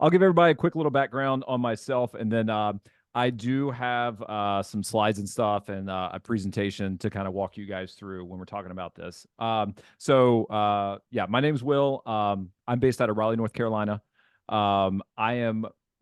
I'll give everybody a quick little background on myself, and then I do have some slides and stuff and a presentation to kind of walk you guys through when we're talking about this. Yeah, my name's Will. I'm based out of Raleigh, North Carolina. I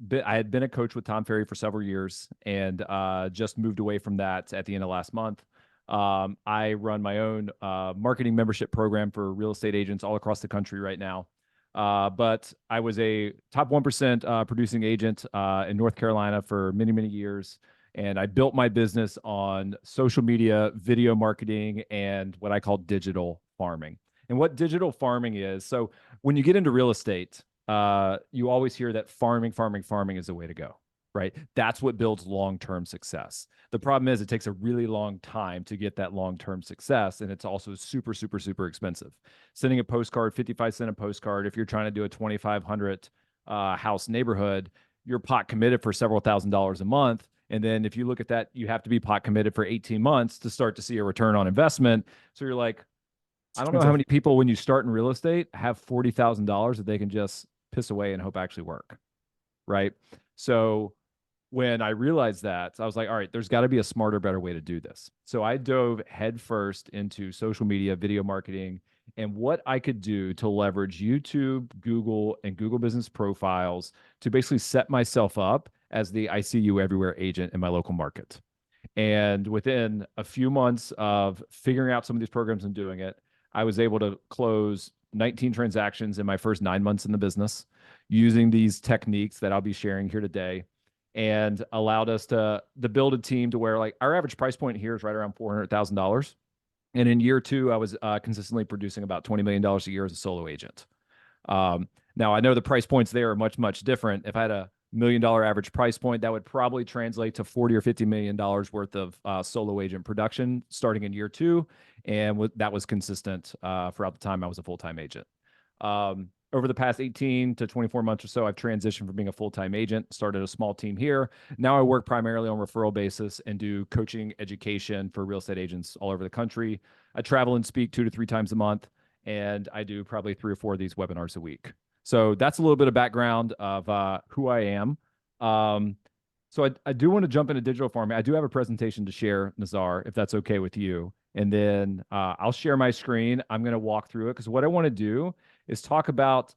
had been a coach with Tom Ferry for several years and just moved away from that at the end of last month. I run my own marketing membership program for real estate agents all across the country right now. But I was a top 1% producing agent in North Carolina for many, many years. And I built my business on social media, video marketing, and what I call digital farming. And what digital farming is, so when you get into real estate, you always hear that farming is the way to go, right? That's what builds long-term success. The problem is it takes a really long time to get that long-term success, and it's also super, super, super expensive. Sending a postcard, 55 cents a postcard, if you're trying to do a 2,500 house neighborhood, you're pot committed for several $1,000s a month. And then if you look at that, you have to be pot committed for 18 months to start to see a return on investment. So you're like, I don't know how many people, when you start in real estate, have $40,000 that they can just piss away and hope actually work, right? So when I realized that, I was like, all right, there's got to be a smarter, better way to do this. So I dove headfirst into social media, video marketing, and what I could do to leverage YouTube, Google, and Google Business Profiles to basically set myself up as the I see you everywhere agent in my local market. And within a few months of figuring out some of these programs and doing it, I was able to close 19 transactions in my first 9 months in the business using these techniques that I'll be sharing here today, and allowed us to build a team to where, like, our average price point here is right around $400,000. And in year two, I was consistently producing about $20 million a year as a solo agent. Now, I know the price points there are much, much different. If I had a $1 million average price point, that would probably translate to 40 or $50 million worth of solo agent production starting in year two. And that was consistent throughout the time I was a full-time agent. Over the past 18 to 24 months or so, I've transitioned from being a full-time agent, started a small team here. Now I work primarily on referral basis and do coaching education for real estate agents all over the country. I travel and speak 2 to 3 times a month, and I do probably 3 or 4 of these webinars a week. So that's a little bit of background of who I am. So I do want to jump into digital farming. I do have a presentation to share, Nazar, if that's okay with you. And then I'll share my screen. I'm going to walk through it because what I want to do is talk about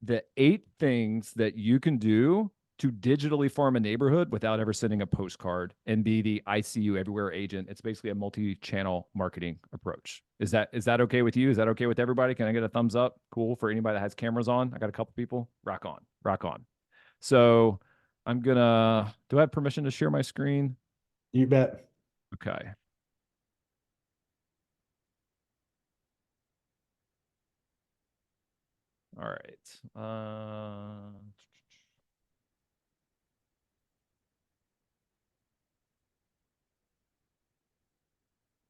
the 8 things that you can do to digitally farm a neighborhood without ever sending a postcard and be the I see you everywhere agent. It's basically a multi-channel marketing approach. Is that okay with you? Is that okay with everybody? Can I get a thumbs up? Cool. For anybody that has cameras on, I got a couple people. Rock on, rock on. So do I have permission to share my screen? You bet. Okay. All right.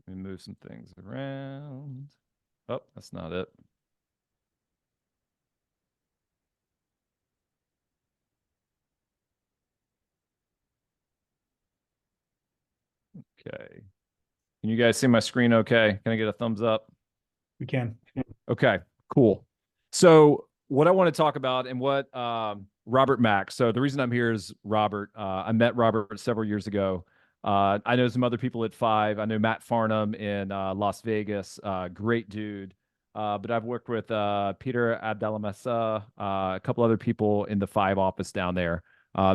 Let me move some things around. Oh, that's not it. Okay. Can you guys see my screen okay? Can I get a thumbs up? We can. Okay, cool. So what I want to talk about and what Robert Mack. So the reason I'm here is Robert. I met Robert several years ago. I know some other people at Five. I know Matt Farnham in Las Vegas. Great dude. But I've worked with Peter Abdelamessa, a couple other people in the Five office down there.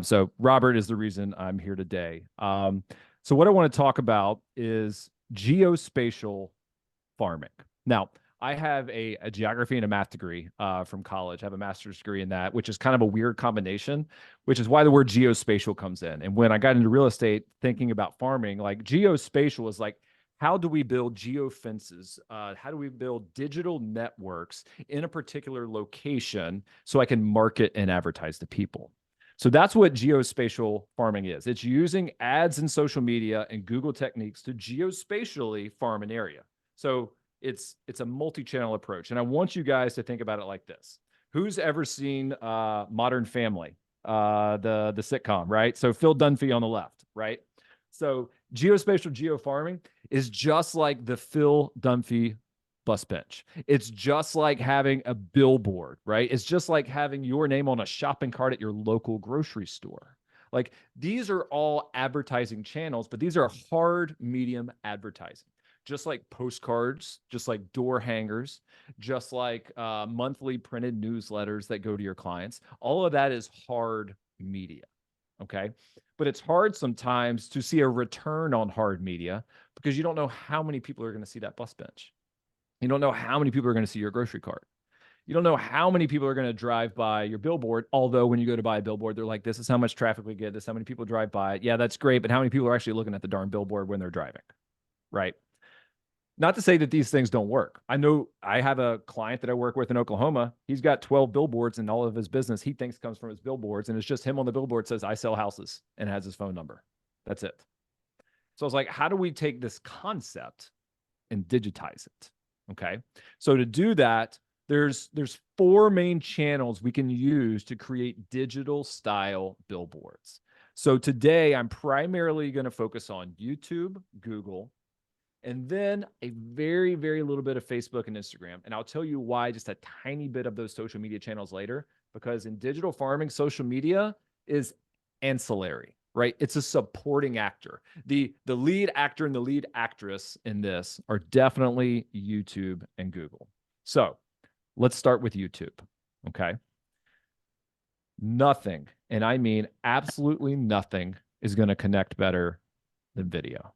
So Robert is the reason I'm here today. So what I want to talk about is geospatial farming. Now, I have a geography and a math degree from college. I have a master's degree in that, which is kind of a weird combination, which is why the word geospatial comes in. And when I got into real estate, thinking about farming, like geospatial is like, how do we build geofences? How do we build digital networks in a particular location so I can market and advertise to people? So that's what geospatial farming is. It's using ads in social media and Google techniques to geospatially farm an area. So it's a multi-channel approach. And I want you guys to think about it like this. Who's ever seen Modern Family, the sitcom, right? So Phil Dunphy on the left, right? So geospatial geofarming is just like the Phil Dunphy bus bench. It's just like having a billboard, right? It's just like having your name on a shopping cart at your local grocery store. Like these are all advertising channels, but these are hard medium advertising. Just like postcards, just like door hangers, just like monthly printed newsletters that go to your clients. All of that is hard media. Okay. But it's hard sometimes to see a return on hard media because you don't know how many people are going to see that bus bench. You don't know how many people are going to see your grocery cart. You don't know how many people are going to drive by your billboard. Although when you go to buy a billboard, they're like, this is how much traffic we get. This is how many people drive by it. Yeah, that's great. But how many people are actually looking at the darn billboard when they're driving? Right. Not to say that these things don't work. I know I have a client that I work with in Oklahoma. He's got 12 billboards and all of his business he thinks comes from his billboards. And it's just him on the billboard says, I sell houses and has his phone number. That's it. So I was like, how do we take this concept and digitize it? Okay. So to do that, there's 4 main channels we can use to create digital style billboards. So today I'm primarily going to focus on YouTube, Google, and then a very, very little bit of Facebook and Instagram. And I'll tell you why just a tiny bit of those social media channels later, because in digital farming, social media is ancillary, right? It's a supporting actor. The lead actor and the lead actress in this are definitely YouTube and Google. So let's start with YouTube, okay? Nothing, and I mean absolutely nothing, is going to connect better than video.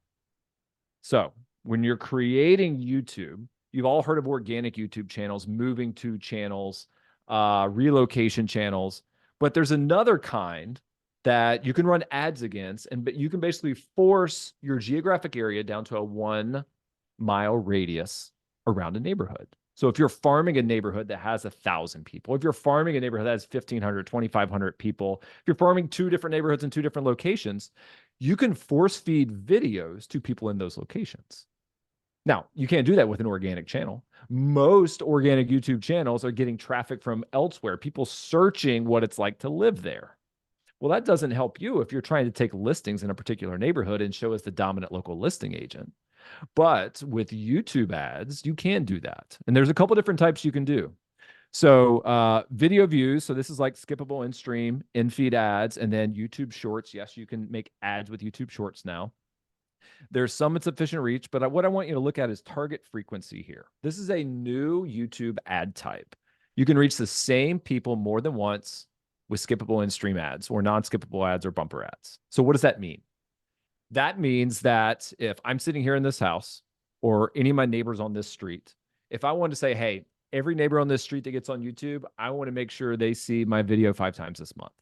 So when you're creating YouTube, you've all heard of organic YouTube channels, moving to channels, relocation channels, but there's another kind that you can run ads against, but you can basically force your geographic area down to a 1-mile radius around a neighborhood. So if you're farming a neighborhood that has 1,000 people, if you're farming a neighborhood that has 1,500, 2,500 people, if you're farming 2 different neighborhoods in 2 different locations, you can force feed videos to people in those locations. Now, you can't do that with an organic channel. Most organic YouTube channels are getting traffic from elsewhere, people searching what it's like to live there. Well, that doesn't help you if you're trying to take listings in a particular neighborhood and show as the dominant local listing agent. But with YouTube ads, you can do that. And there's a couple different types you can do. So video views. So this is like skippable in-stream, in-feed ads, and then YouTube Shorts. Yes, you can make ads with YouTube Shorts now. There's some with sufficient reach, but what I want you to look at is target frequency here. This is a new YouTube ad type. You can reach the same people more than once with skippable in-stream ads or non-skippable ads or bumper ads. So what does that mean? That means that if I'm sitting here in this house or any of my neighbors on this street, if I wanted to say, hey, every neighbor on this street that gets on YouTube, I want to make sure they see my video 5 times this month.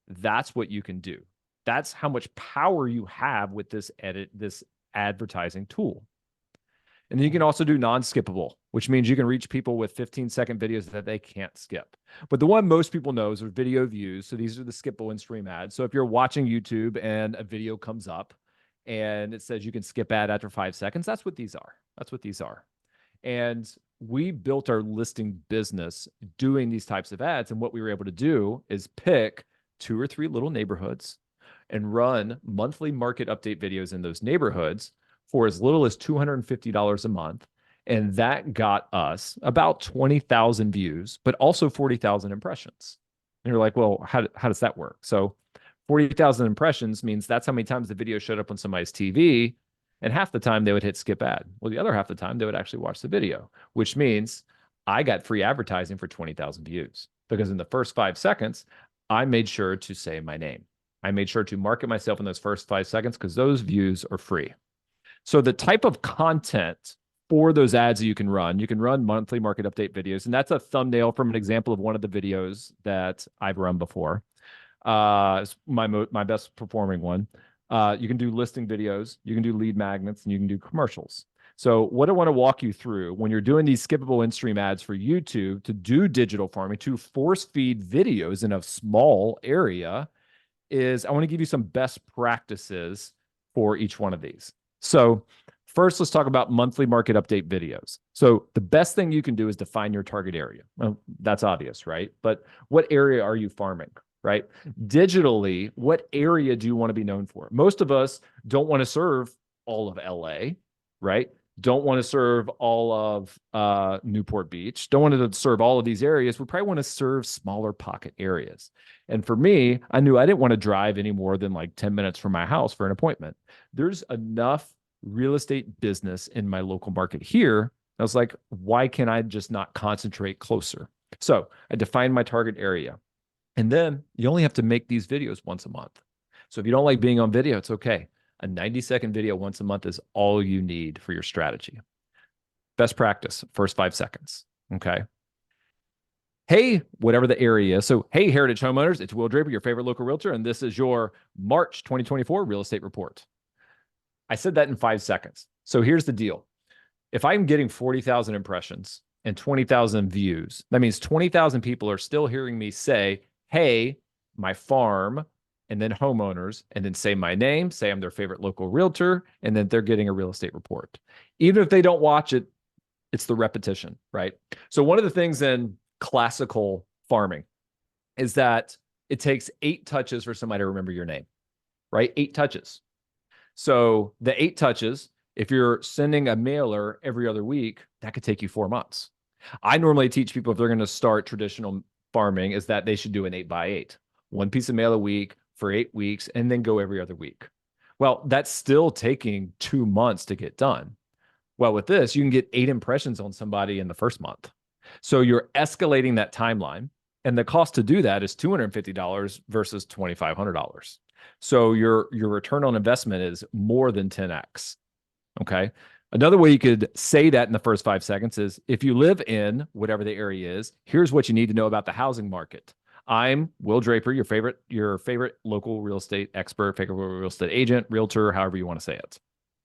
That's what you can do. That's how much power you have with this advertising tool. And then you can also do non-skippable, which means you can reach people with 15-second videos that they can't skip. But the one most people know is video views. So these are the skippable in-stream ads. So if you're watching YouTube and a video comes up and it says you can skip ad after 5 seconds, that's what these are. That's what these are. And we built our listing business doing these types of ads. And what we were able to do is pick 2 or 3 little neighborhoods and run monthly market update videos in those neighborhoods for as little as $250 a month. And that got us about 20,000 views, but also 40,000 impressions. And you're like, well, how does that work? So 40,000 impressions means that's how many times the video showed up on somebody's TV. And half the time they would hit skip ad. Well, the other half the time they would actually watch the video, which means I got free advertising for 20,000 views because in the first 5 seconds, I made sure to say my name. I made sure to market myself in those first 5 seconds because those views are free. So the type of content for those ads that you can run monthly market update videos. And that's a thumbnail from an example of one of the videos that I've run before. It's my best performing one. You can do listing videos, you can do lead magnets, and you can do commercials. So what I want to walk you through when you're doing these skippable in-stream ads for YouTube to do digital farming, to force feed videos in a small area, is I want to give you some best practices for each one of these. So first, let's talk about monthly market update videos. So the best thing you can do is define your target area. Well, that's obvious, right? But what area are you farming, right? Digitally, what area do you want to be known for? Most of us don't want to serve all of LA, right? don't want to serve all of Newport Beach, don't want to serve all of these areas. We probably want to serve smaller pocket areas. And for me, I knew I didn't want to drive any more than like 10 minutes from my house for an appointment. There's enough real estate business in my local market here. I was like, why can I just not concentrate closer? So I defined my target area. And then you only have to make these videos once a month. So if you don't like being on video, it's okay. A 90-second video once a month is all you need for your strategy. Best practice, first 5 seconds. Okay. Hey, whatever the area is. So, hey, Heritage Homeowners, it's Will Draper, your favorite local realtor, and this is your March 2024 real estate report. I said that in 5 seconds. So here's the deal. If I'm getting 40,000 impressions and 20,000 views, that means 20,000 people are still hearing me say, hey, my farm, and then homeowners, and then say my name, say I'm their favorite local realtor, and then they're getting a real estate report. Even if they don't watch it, it's the repetition, right? So one of the things in classical farming is that it takes 8 touches for somebody to remember your name, right? 8 touches. So the 8 touches, if you're sending a mailer every other week, that could take you 4 months. I normally teach people if they're going to start traditional farming is that they should do an 8x8, one piece of mail a week for 8 weeks, and then go every other week. Well, that's still taking 2 months to get done. Well, with this, you can get 8 impressions on somebody in the first month. So you're escalating that timeline. And the cost to do that is $250 versus $2,500. So your return on investment is more than 10x. Okay. Another way you could say that in the first 5 seconds is if you live in whatever the area is, here's what you need to know about the housing market. I'm Will Draper, your favorite local real estate expert, favorite real estate agent, realtor, however you want to say it.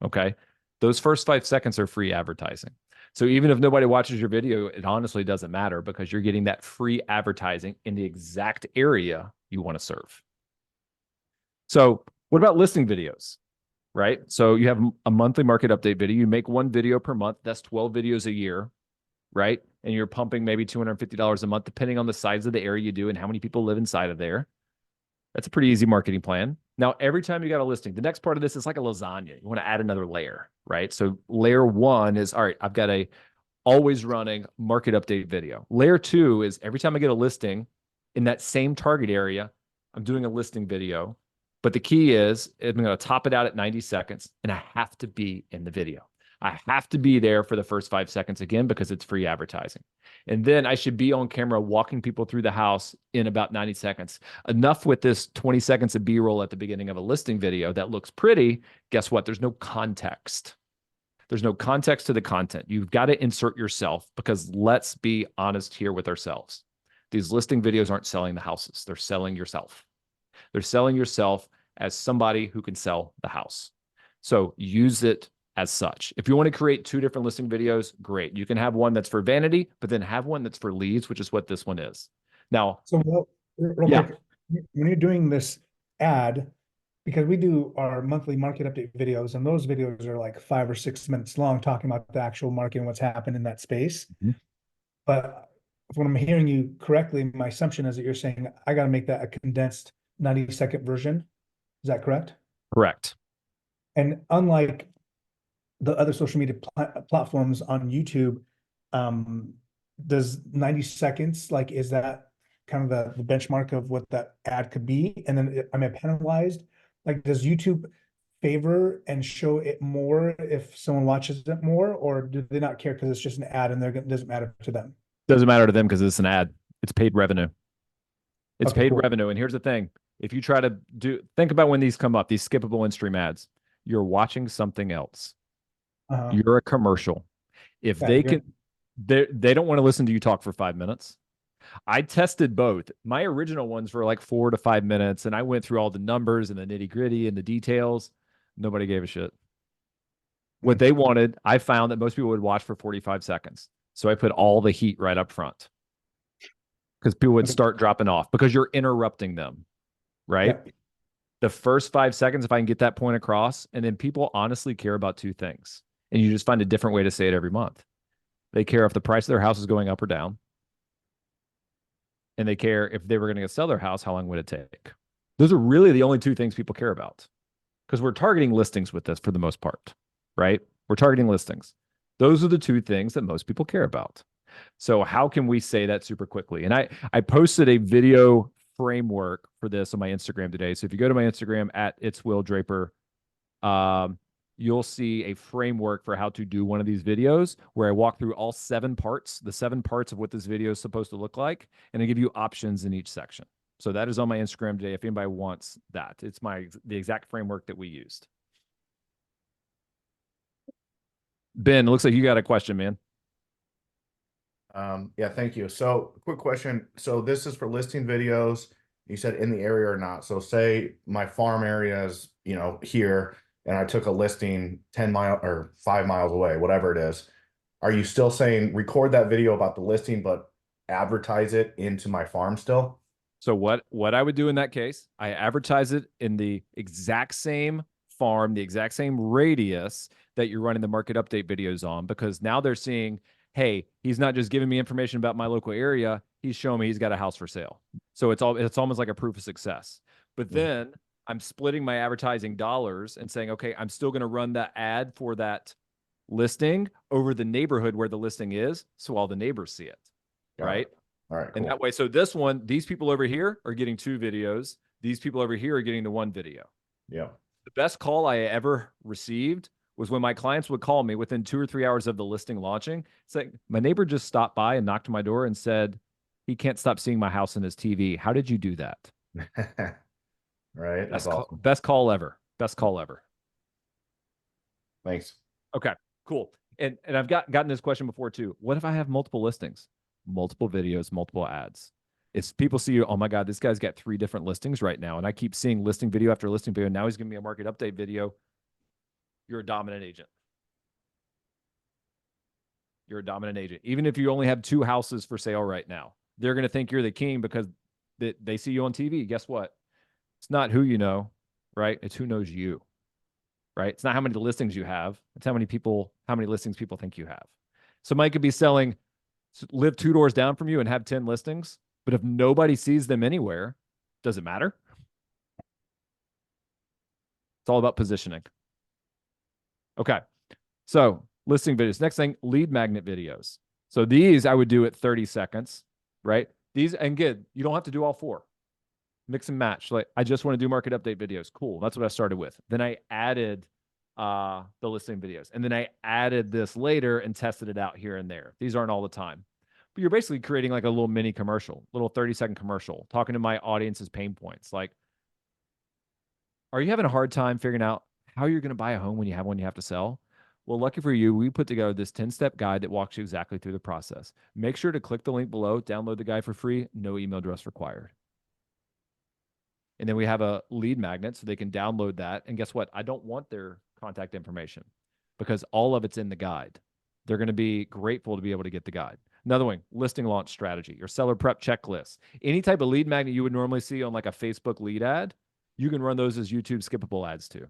Okay. Those first 5 seconds are free advertising. So even if nobody watches your video, it honestly doesn't matter because you're getting that free advertising in the exact area you want to serve. So what about listing videos, right? So you have a monthly market update video. You make 1 video per month. That's 12 videos a year, right? And you're pumping maybe $250 a month, depending on the size of the area you do and how many people live inside of there. That's a pretty easy marketing plan. Now, every time you got a listing, the next part of this is like a lasagna. You want to add another layer, right? So layer 1 is, all right, I've got a always running market update video. Layer 2 is every time I get a listing in that same target area, I'm doing a listing video. But the key is I'm going to top it out at 90 seconds, and I have to be in the video. I have to be there for the first 5 seconds again because it's free advertising. And then I should be on camera walking people through the house in about 90 seconds. Enough with this 20 seconds of B-roll at the beginning of a listing video that looks pretty. Guess what? There's no context. There's no context to the content. You've got to insert yourself because let's be honest here with ourselves. These listing videos aren't selling the houses. They're selling yourself. They're selling yourself as somebody who can sell the house. So use it as such. If you want to create 2 different listing videos, great. You can have one that's for vanity, but then have one that's for leads, which is what this one is. Now, So real quick, when you're doing this ad, because we do our monthly market update videos, and those videos are like 5 or 6 minutes long, talking about the actual market and what's happened in that space. But when I'm hearing you correctly, my assumption is that you're saying I got to make that a condensed 90-second version. Is that correct? correct. And unlike the other social media platforms on YouTube, does 90 seconds, like, is that kind of the benchmark of what that ad could be? And then am I penalized? Like, does YouTube favor and show it more if someone watches it more, or do they not care because it's just an ad and it doesn't matter to them? Doesn't matter to them because it's an ad. It's paid revenue. It's Okay, paid cool. revenue. And here's the thing. If you try to think about when these come up, these skippable in-stream ads, you're watching something else. You're a commercial. If Yeah, they can, they don't want to listen to you talk for 5 minutes. I tested both. My original ones were like 4 to 5 minutes, and I went through all the numbers and the nitty gritty and the details. Nobody gave a shit. What they wanted, I found that most people would watch for 45 seconds. So I put all the heat right up front because people would start dropping off because you're interrupting them, right? Yeah. The first 5 seconds, if I can get that point across, and then people honestly care about 2 things. And you just find a different way to say it every month. They care if the price of their house is going up or down. And they care if they were going to sell their house, how long would it take? Those are really the only 2 things people care about because we're targeting listings with this for the most part, right? We're targeting listings. Those are the two things that most people care about. So how can we say that super quickly? And I posted a video framework for this on my Instagram today. So if you go to my Instagram at it's Will Draper, um, you'll see a framework for how to do one of these videos where I walk through all 7 parts, the 7 parts of what this video is supposed to look like, and I give you options in each section. So that is on my Instagram today. If anybody wants that, it's the exact framework that we used. Ben, it looks like you got a question, man. Yeah, thank you. So quick question. So this is for listing videos. You said in the area or not. So say my farm area is, here, and I took a listing 10 mile or 5 miles away, whatever it is. Are you still saying record that video about the listing, but advertise it into my farm still? So what I would do in that case, I advertise it in the exact same farm, the exact same radius that you're running the market update videos on, because now they're seeing, hey, he's not just giving me information about my local area, he's showing me he's got a house for sale. So it's almost like a proof of success. But then I'm splitting my advertising dollars and saying, okay, I'm still going to run that ad for that listing over the neighborhood where the listing is, so all the neighbors see it. Right? All right, cool. And that way, so this one, these people over here are getting 2 videos. These people over here are getting the 1 video. Yeah. The best call I ever received was when my clients would call me within 2 or 3 hours of the listing launching. It's like, my neighbor just stopped by and knocked on my door and said, he can't stop seeing my house in his TV. How did you do that? Right. That's awesome. Best call ever. Best call ever. Thanks. Okay, cool. And I've gotten this question before too. What if I have multiple listings, multiple videos, multiple ads? It's people see, oh my God, this guy's got 3 different listings right now. And I keep seeing listing video after listing video. Now he's giving me a market update video. You're a dominant agent. You're a dominant agent. Even if you only have 2 houses for sale right now, they're going to think you're the king because they see you on TV. Guess what? It's not who you know, right? It's who knows you, right? It's not how many listings you have. It's how many listings people think you have. Somebody could be selling, live 2 doors down from you and have 10 listings, but if nobody sees them anywhere, does it matter? It's all about positioning. Okay. So listing videos. Next thing, lead magnet videos. So these I would do at 30 seconds, right? These, and good, you don't have to do all 4. Mix and match. Like, I just want to do market update videos. Cool. That's what I started with. Then I added the listing videos. And then I added this later and tested it out here and there. These aren't all the time. But you're basically creating like a little mini commercial, little 30-second commercial, talking to my audience's pain points. Like, are you having a hard time figuring out how you're going to buy a home when you have one you have to sell? Well, lucky for you, we put together this 10-step guide that walks you exactly through the process. Make sure to click the link below, download the guide for free, no email address required. And then we have a lead magnet so they can download that. And guess what? I don't want their contact information because all of it's in the guide. They're going to be grateful to be able to get the guide. Another one, listing launch strategy, your seller prep checklist. Any type of lead magnet you would normally see on like a Facebook lead ad, you can run those as YouTube skippable ads too.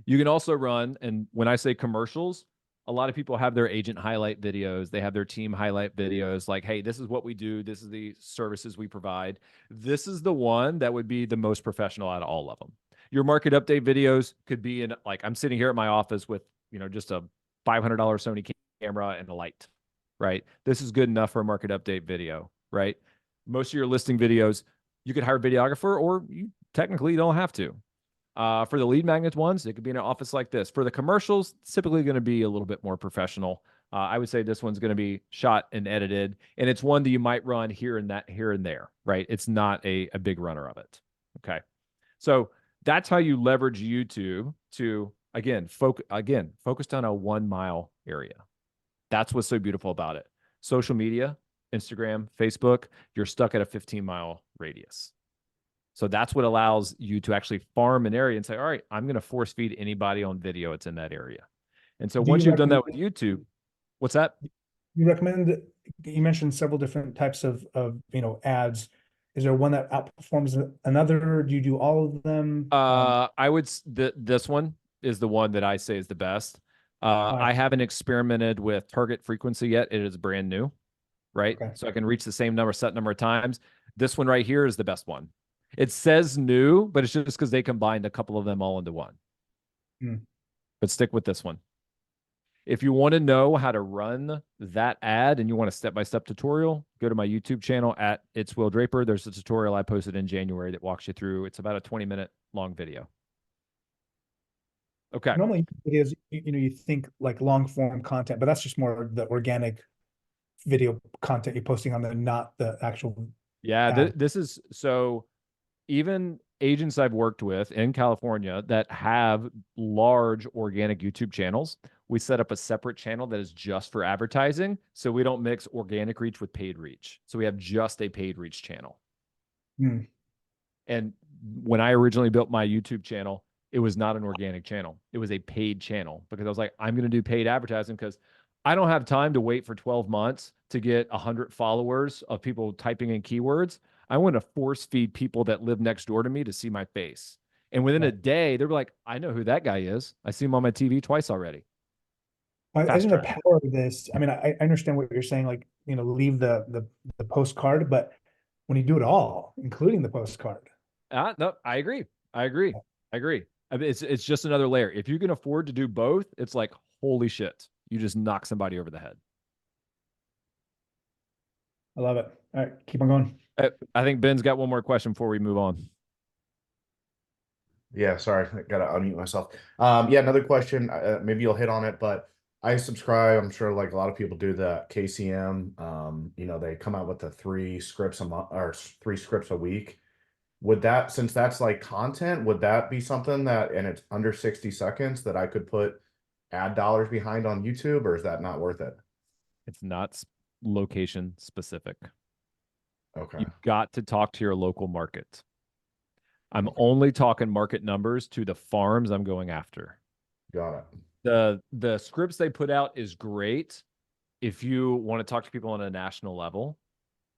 You can also run, and when I say commercials, a lot of people have their agent highlight videos. They have their team highlight videos like, hey, this is what we do. This is the services we provide. This is the one that would be the most professional out of all of them. Your market update videos could be in, like, I'm sitting here at my office with, just a $500 Sony camera and a light, right? This is good enough for a market update video, right? Most of your listing videos, you could hire a videographer or you technically don't have to. For the lead magnet ones, it could be in an office like this. For the commercials, it's typically going to be a little bit more professional. I would say this one's going to be shot and edited, and it's one that you might run here and there, right? It's not a big runner of it. Okay. So that's how you leverage YouTube to, again, focused on a 1 mile area. That's what's so beautiful about it. Social media, Instagram, Facebook, you're stuck at a 15-mile radius. So that's what allows you to actually farm an area and say, all right, I'm going to force feed anybody on video it's in that area. And so once you've done that with YouTube, what's that? You recommend, you mentioned several different types of ads. Is there one that outperforms another? Do you do all of them? I would, this one is the one that I say is the best. I haven't experimented with target frequency yet. It is brand new, right? Okay. So I can reach the same set number of times. This one right here is the best one. It says new, but it's just because they combined a couple of them all into one. But stick with this one. If you want to know how to run that ad and you want a step-by-step tutorial, go to my YouTube channel at It's Will Draper. There's a tutorial I posted in January that walks you through. It's about a 20-minute long video. Okay. Normally it is, you think like long form content, but that's just more the organic video content you're posting on not the actual. Yeah, this is so even agents I've worked with in California that have large organic YouTube channels, we set up a separate channel that is just for advertising. So we don't mix organic reach with paid reach. So we have just a paid reach channel. Hmm. And when I originally built my YouTube channel, it was not an organic channel. It was a paid channel because I was like, I'm going to do paid advertising because I don't have time to wait for 12 months to get 100 followers of people typing in keywords. I want to force feed people that live next door to me to see my face. And within a day, they were like, I know who that guy is. I see him on my TV twice already. Isn't the power of this? I mean, I understand what you're saying, like, leave the postcard, but when you do it all, including the postcard. No, I agree. I agree. I agree. I mean, it's just another layer. If you can afford to do both, it's like, holy shit, you just knock somebody over the head. I love it. All right, keep on going. I think Ben's got one more question before we move on. Yeah, sorry, I gotta unmute myself. Yeah, another question. Maybe you'll hit on it, but I subscribe. I'm sure, like a lot of people do, the KCM. They come out with the 3 scripts a month or 3 scripts a week. Would that, since that's like content, would that be something that, and it's under 60 seconds, that I could put ad dollars behind on YouTube, or is that not worth it? It's not location specific. Okay. You've got to talk to your local market. I'm only talking market numbers to the farms I'm going after. Got it. The scripts they put out is great if you want to talk to people on a national level,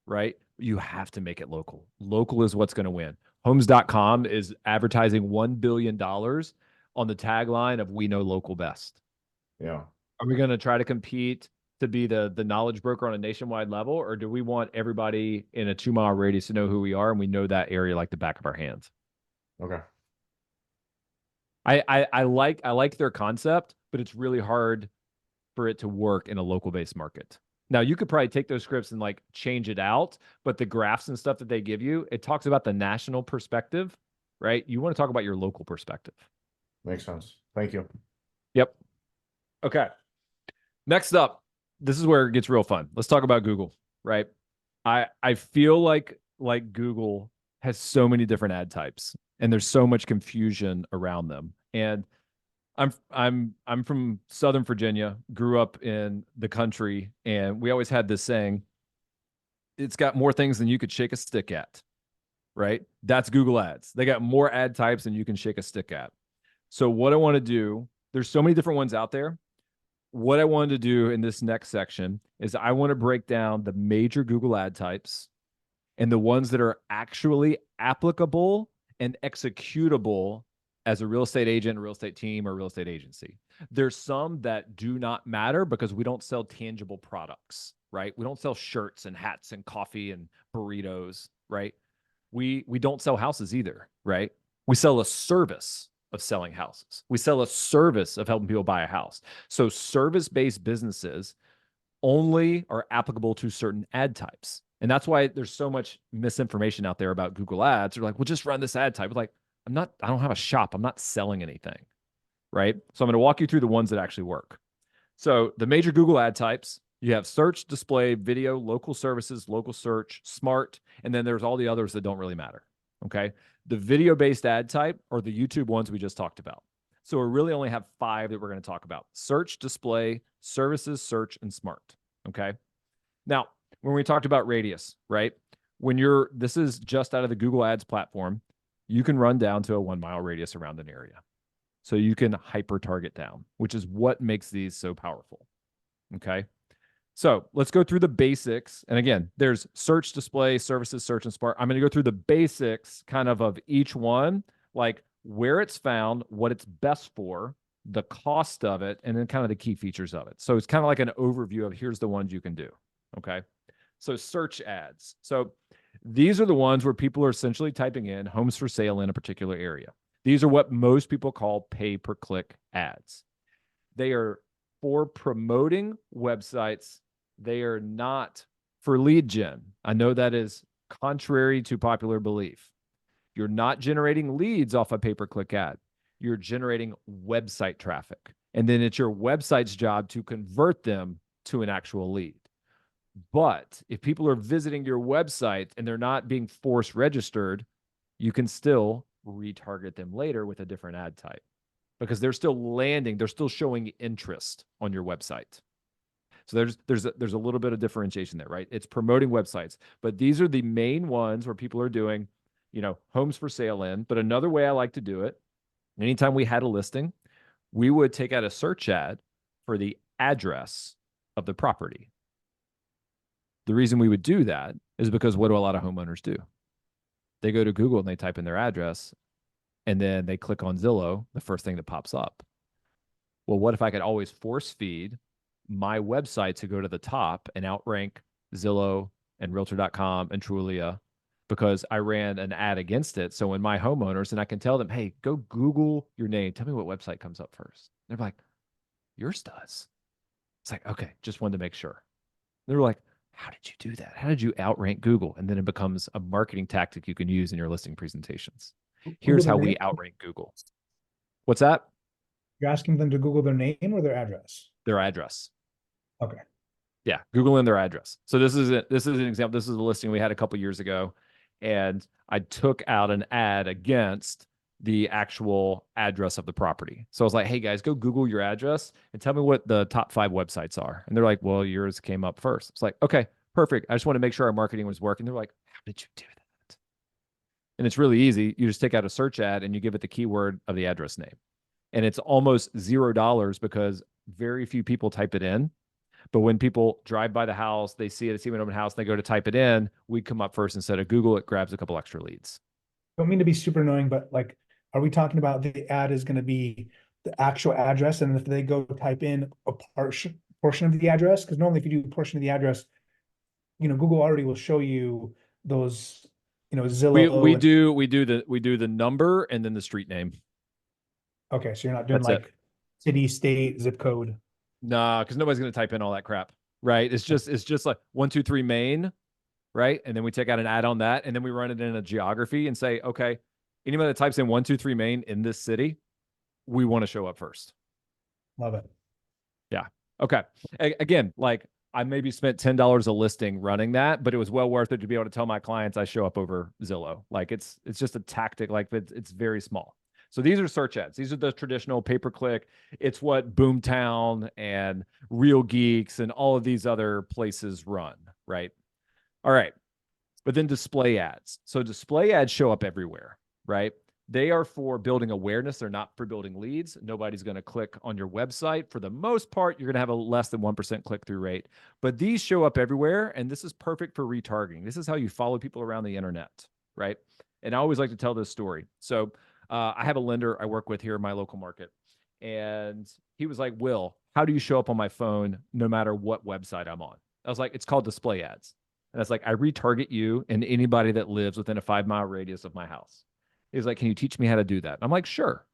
right? You have to make it local. Local is what's going to win. Homes.com is advertising $1 billion on the tagline of "We know local best." Yeah. Are we going to try to compete to be the knowledge broker on a nationwide level, or do we want everybody in a 2-mile radius to know who we are and we know that area like the back of our hands? Okay. I like their concept, but it's really hard for it to work in a local based market. Now you could probably take those scripts and like change it out, but the graphs and stuff that they give you, it talks about the national perspective, right? You want to talk about your local perspective. Makes sense. Thank you. Yep. Okay. Next up, this is where it gets real fun. Let's talk about Google, right? I feel like Google has so many different ad types and there's so much confusion around them. And I'm from Southern Virginia, grew up in the country, and we always had this saying, it's got more things than you could shake a stick at, right? That's Google Ads. They got more ad types than you can shake a stick at. So what I want to do, there's so many different ones out there. What I wanted to do in this next section is I want to break down the major Google ad types and the ones that are actually applicable and executable as a real estate agent, a real estate team, or real estate agency. There's some that do not matter because we don't sell tangible products, right? We don't sell shirts and hats and coffee and burritos, right? We don't sell houses either, right? We sell a service of selling houses. We sell a service of helping people buy a house. So service-based businesses only are applicable to certain ad types. And that's why there's so much misinformation out there about Google Ads. They're like, well, just run this ad type. It's like, I don't have a shop. I'm not selling anything, right? So I'm going to walk you through the ones that actually work. So the major Google ad types, you have search, display, video, local services, local search, smart, and then there's all the others that don't really matter, okay? The video-based ad type are the YouTube ones we just talked about. So we really only have 5 that we're going to talk about: search, display, services, search, and smart, okay? Now, when we talked about radius, right? This is just out of the Google Ads platform, you can run down to a 1-mile radius around an area. So you can hyper target down, which is what makes these so powerful. Okay. So let's go through the basics. And again, there's search, display, services, search, and smart. I'm going to go through the basics kind of each one, like where it's found, what it's best for, the cost of it, and then kind of the key features of it. So it's kind of like an overview of here's the ones you can do. Okay. So search ads. So these are the ones where people are essentially typing in homes for sale in a particular area. These are what most people call pay-per-click ads. They are for promoting websites. They are not for lead gen. I know that is contrary to popular belief. You're not generating leads off a pay-per-click ad. You're generating website traffic. And then it's your website's job to convert them to an actual lead. But if people are visiting your website and they're not being force registered, you can still retarget them later with a different ad type because they're still landing, they're still showing interest on your website. So there's a little bit of differentiation there, right? It's promoting websites, but these are the main ones where people are doing, homes for sale in. But another way I like to do it, anytime we had a listing, we would take out a search ad for the address of the property. The reason we would do that is because what do a lot of homeowners do? They go to Google and they type in their address and then they click on Zillow, the first thing that pops up. Well, what if I could always force feed my website to go to the top and outrank Zillow and Realtor.com and Trulia because I ran an ad against it. So when my homeowners, and I can tell them, hey, go Google your name. Tell me what website comes up first. They're like, yours does. It's like, okay, just wanted to make sure. They're like, how did you do that? How did you outrank Google? And then it becomes a marketing tactic you can use in your listing presentations. Here's how we outrank Google. What's that? You're asking them to Google their name or their address? Their address. Okay. Yeah, Google in their address. So this is an example. This is a listing we had a couple years ago, and I took out an ad against the actual address of the property. So I was like, hey guys, go Google your address and tell me what the top 5 websites are. And they're like, well, yours came up first. It's like, okay, perfect. I just want to make sure our marketing was working. They're like, how did you do that? And it's really easy. You just take out a search ad and you give it the keyword of the address name. And it's almost $0 because very few people type it in. But when people drive by the house, they see it, see an open house, they go to type it in, we come up first instead of Google. It grabs a couple extra leads. I don't mean to be super annoying, but like, are we talking about the ad is going to be the actual address? And if they go type in a portion of the address, because normally if you do a portion of the address, Google already will show you those, Zillow. We do the number and then the street name. Okay, so you're not doing That's like it. city, state, zip code. Nah, because nobody's going to type in all that crap, right? It's just like 123 Main, right? And then we take out an ad on that, and then we run it in a geography and say, okay, anybody that types in 123 Main in this city, we want to show up first. Love it. Yeah. Okay. Again, like I maybe spent $10 a listing running that, but it was well worth it to be able to tell my clients I show up over Zillow. Like it's just a tactic. Like it's very small. So these are search ads. These are the traditional pay-per-click. It's what Boomtown and Real Geeks and all of these other places run, right? All right. But then display ads. So display ads show up everywhere, right? They are for building awareness. They're not for building leads. Nobody's going to click on your website. For the most part, you're going to have a less than 1% click-through rate. But these show up everywhere, and this is perfect for retargeting. This is how you follow people around the internet, right? And I always like to tell this story. So I have a lender I work with here in my local market, and he was like, Will, how do you show up on my phone no matter what website I'm on? I was like, it's called display ads. And it's like, I retarget you and anybody that lives within a 5-mile radius of my house. He's like, can you teach me how to do that? I'm like, sure.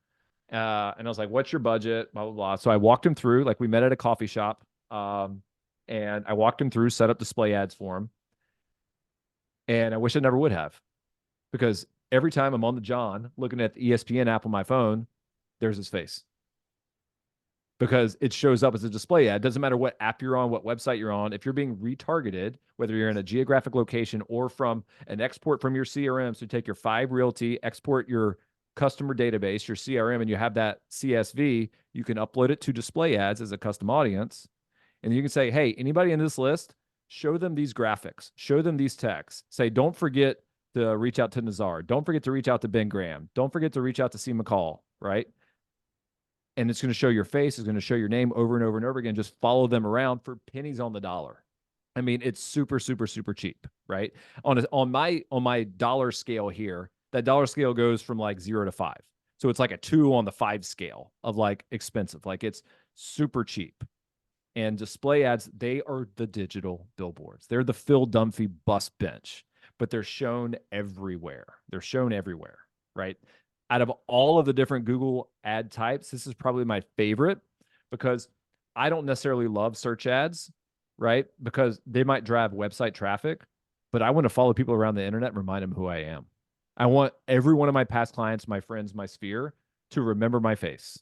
And I was like, what's your budget? Blah, blah, blah. So I walked him through, like we met at a coffee shop. And I walked him through, set up display ads for him. And I wish I never would have, because every time I'm on the John looking at the ESPN app on my phone, there's his face. Because it shows up as a display ad. Doesn't matter what app you're on, what website you're on. If you're being retargeted, whether you're in a geographic location or from an export from your CRM, so take your fivrealty, export your customer database, your CRM, and you have that CSV, you can upload it to display ads as a custom audience. And you can say, hey, anybody in this list, show them these graphics, show them these texts. Say, don't forget to reach out to Nazar. Don't forget to reach out to Ben Graham. Don't forget to reach out to C. McCall, right? And it's going to show your face. It's going to show your name over and over and over again. Just follow them around for pennies on the dollar. I mean, it's super, super, super cheap, right? On my dollar scale here, that dollar scale goes from like 0 to 5. So it's like a 2 on the 5 scale of like expensive. Like it's super cheap. And display ads, they are the digital billboards. They're the Phil Dunphy bus bench, but they're shown everywhere. They're shown everywhere, right? Out of all of the different Google ad types, this is probably my favorite because I don't necessarily love search ads, right? Because they might drive website traffic, but I want to follow people around the internet and remind them who I am. I want every one of my past clients, my friends, my sphere to remember my face.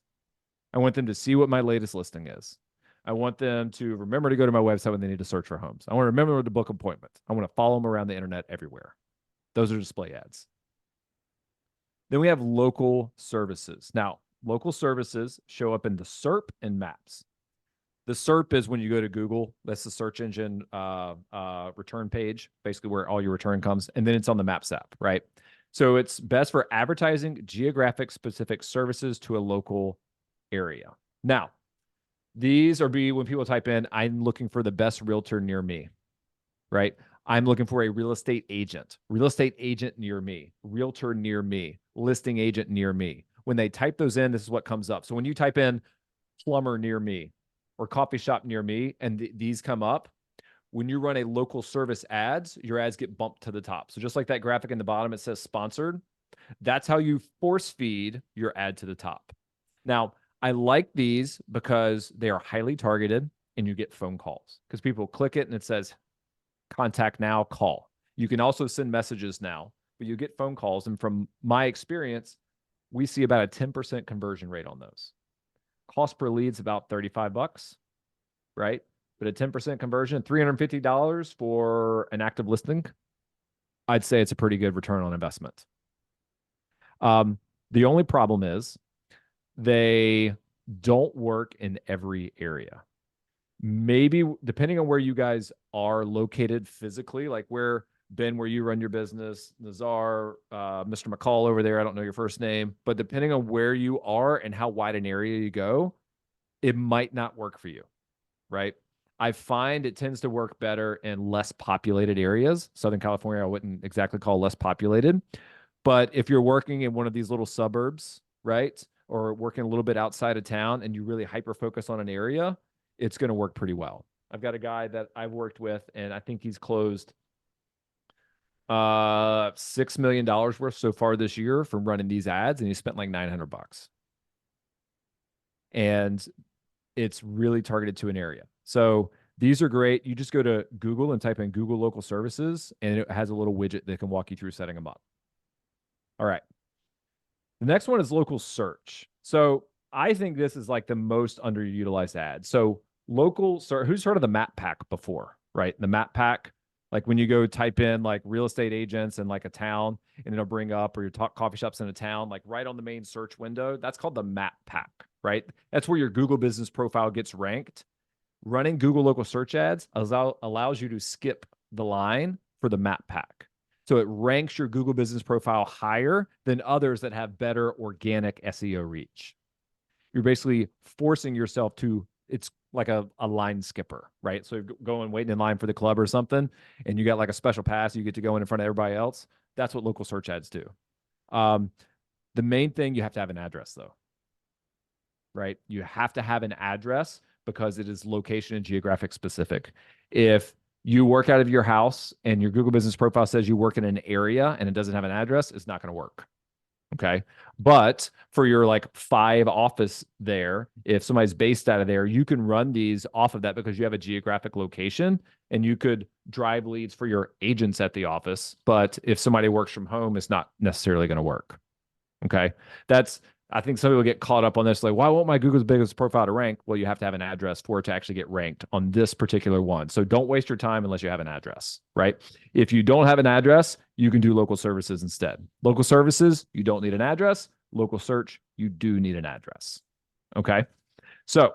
I want them to see what my latest listing is. I want them to remember to go to my website when they need to search for homes. I want to remember to book appointments. I want to follow them around the internet everywhere. Those are display ads. Then we have local services. Now, local services show up in the SERP and maps. The SERP is when you go to Google. That's the search engine return page, basically where all your return comes. And then it's on the Maps app, right? So it's best for advertising geographic specific services to a local area. Now, these are when people type in, I'm looking for the best realtor near me, right? I'm looking for a real estate agent near me, realtor near me, listing agent near me. When they type those in, this is what comes up. So when you type in plumber near me or coffee shop near me, and these come up, when you run a local service ads, your ads get bumped to the top. So just like that graphic in the bottom, it says sponsored. That's how you force feed your ad to the top. Now, I like these because they are highly targeted and you get phone calls because people click it and it says contact now, call. You can also send messages now, but you get phone calls. And from my experience, we see about a 10% conversion rate on those. Cost per lead's about $35, right? But a 10% conversion, $350 for an active listing, I'd say it's a pretty good return on investment. The only problem is they don't work in every area. Maybe depending on where you guys are located physically, like where you run your business, Nazar, Mr. McCall over there, I don't know your first name, but depending on where you are and how wide an area you go, it might not work for you, right? I find it tends to work better in less populated areas. Southern California, I wouldn't exactly call less populated. But if you're working in one of these little suburbs, right, or working a little bit outside of town and you really hyper-focus on an area, it's going to work pretty well. I've got a guy that I've worked with, and I think he's closed $6 million worth so far this year from running these ads, and he spent like $900. And it's really targeted to an area. So these are great. You just go to Google and type in Google local services, and it has a little widget that can walk you through setting them up. All right. The next one is local search. So I think this is like the most underutilized ad. So local search, who's heard of the map pack before, right? The map pack, like when you go type in like real estate agents in like a town and it'll bring up, or your top coffee shops in a town, like right on the main search window, that's called the map pack, right? That's where your Google business profile gets ranked. Running Google local search ads allows you to skip the line for the map pack. So it ranks your Google business profile higher than others that have better organic SEO reach. You're basically forcing yourself to, it's like a line skipper, right? So you're going waiting in line for the club or something, and you got like a special pass, you get to go in front of everybody else. That's what local search ads do. The main thing, you have to have an address though, right? You have to have an address because it is location and geographic specific. If you work out of your house and your Google business profile says you work in an area and it doesn't have an address, it's not going to work. Okay. But for your like 5 office there, if somebody's based out of there, you can run these off of that because you have a geographic location and you could drive leads for your agents at the office. But if somebody works from home, it's not necessarily going to work. Okay. I think some people get caught up on this, like, why won't my Google's biggest profile to rank? Well, you have to have an address for it to actually get ranked on this particular one. So don't waste your time unless you have an address, right? If you don't have an address, you can do local services instead. Local services, you don't need an address. Local search, you do need an address. Okay. So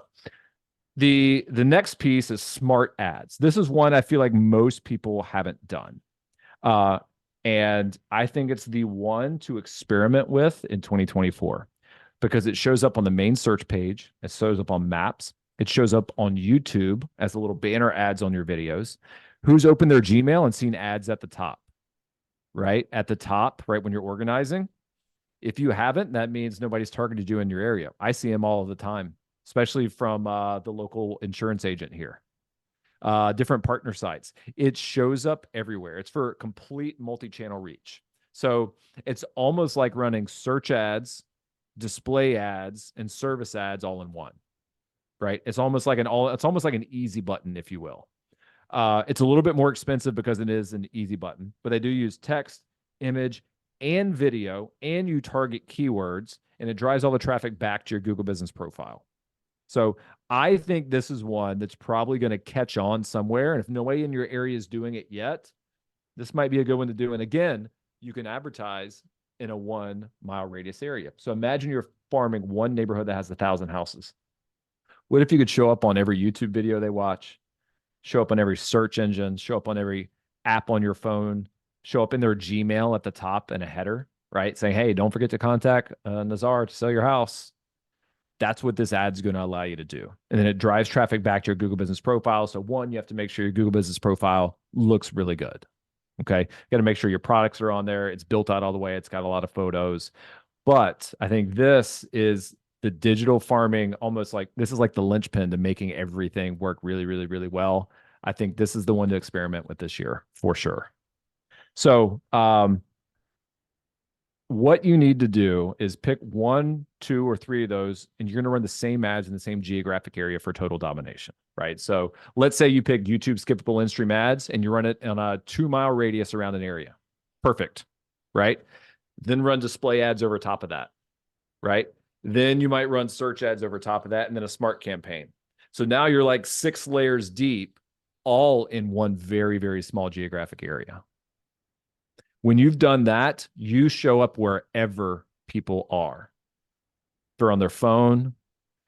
the next piece is smart ads. This is one I feel like most people haven't done. And I think it's the one to experiment with in 2024. Because it shows up on the main search page. It shows up on maps. It shows up on YouTube as a little banner ads on your videos. Who's opened their Gmail and seen ads at the top, right? At the top, right when you're organizing. If you haven't, that means nobody's targeted you in your area. I see them all of the time, especially from the local insurance agent here. Different partner sites. It shows up everywhere. It's for complete multi-channel reach. So it's almost like running search ads, display ads, and service ads all in one, right? It's almost like an easy button, if you will. It's a little bit more expensive because it is an easy button, but they do use text, image, and video, and you target keywords, and it drives all the traffic back to your Google Business profile. So I think this is one that's probably going to catch on somewhere. And if nobody in your area is doing it yet, this might be a good one to do. And again, you can advertise in a 1 mile radius area. So imagine you're farming one neighborhood that has 1,000 houses. What if you could show up on every YouTube video they watch, show up on every search engine, show up on every app on your phone, show up in their Gmail at the top and a header, right? Saying, hey, don't forget to contact Nazar to sell your house. That's what this ad's going to allow you to do. And then it drives traffic back to your Google Business profile. So one, you have to make sure your Google Business profile looks really good. Okay. You got to make sure your products are on there. It's built out all the way. It's got a lot of photos. But I think this is the digital farming, almost like this is like the linchpin to making everything work really, really, really well. I think this is the one to experiment with this year for sure. So, what you need to do is pick 1, 2, or 3 of those, and you're going to run the same ads in the same geographic area for total domination, right? So let's say you pick YouTube skippable in-stream ads and you run it on a 2 mile radius around an area. Perfect, right? Then run display ads over top of that, right? Then you might run search ads over top of that, and then a smart campaign. So now you're like 6 layers deep, all in one very, very small geographic area. When you've done that, you show up wherever people are. If they're on their phone,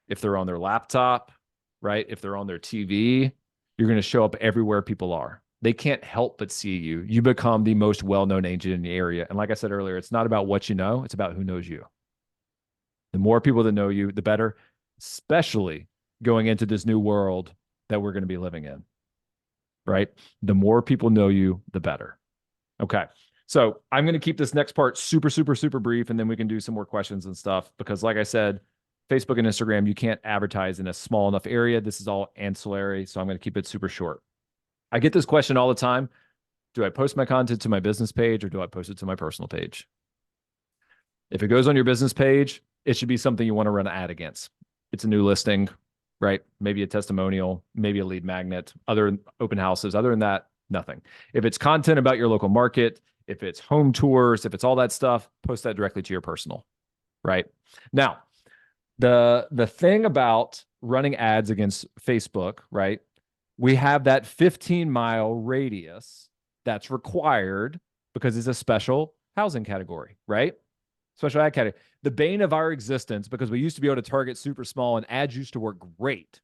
if they're on their laptop, right? If they're on their TV, you're going to show up everywhere people are. They can't help but see you. You become the most well-known agent in the area. And like I said earlier, it's not about what you know, it's about who knows you. The more people that know you, the better, especially going into this new world that we're going to be living in, right? The more people know you, the better. Okay. So I'm going to keep this next part super, super, super brief, and then we can do some more questions and stuff. Because like I said, Facebook and Instagram, you can't advertise in a small enough area. This is all ancillary. So I'm going to keep it super short. I get this question all the time. Do I post my content to my business page or do I post it to my personal page? If it goes on your business page, it should be something you want to run an ad against. It's a new listing, right? Maybe a testimonial, maybe a lead magnet, other open houses. Other than that, nothing. If it's content about your local market, if it's home tours, if it's all that stuff, post that directly to your personal, right? Now, the thing about running ads against Facebook, right? We have that 15-mile radius that's required because it's a special housing category, right? Special ad category. The bane of our existence, because we used to be able to target super small and ads used to work great.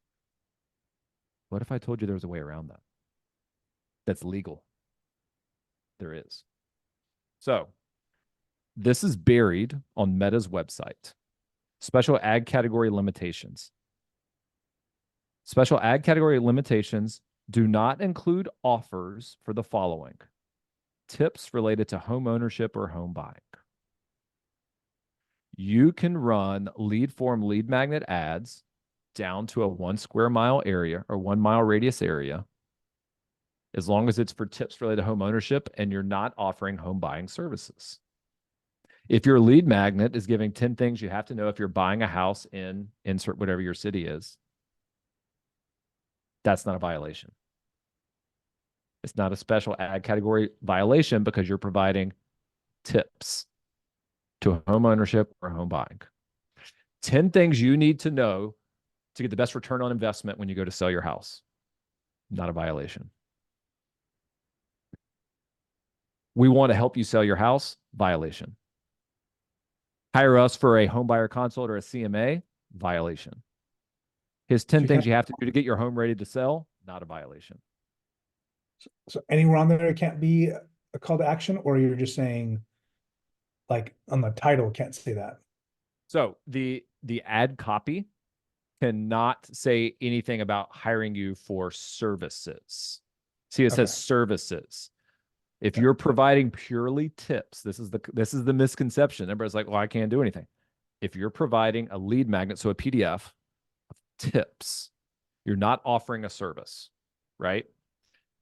What if I told you there was a way around that? That's legal. There is. So this is buried on Meta's website. Special ad category limitations. Special ad category limitations do not include offers for the following: tips related to home ownership or home buying. You can run lead form lead magnet ads down to a 1 square mile area or 1 mile radius area, as long as it's for tips related to home ownership and you're not offering home buying services. If your lead magnet is giving 10 things you have to know if you're buying a house in insert whatever your city is, that's not a violation. It's not a special ad category violation because you're providing tips to home ownership or home buying. 10 things you need to know to get the best return on investment when you go to sell your house. Not a violation. We want to help you sell your house. Violation. Hire us for a home buyer consult or a CMA. Violation. His 10 things you have to do to get your home ready to sell. Not a violation. So anywhere on there, it can't be a call to action, or you're just saying, like on the title, can't say that. So the ad copy cannot say anything about hiring you for services. See, it says services. If you're providing purely tips, this is the misconception. Everybody's like, well, I can't do anything. If you're providing a lead magnet, so a PDF of tips, you're not offering a service, right?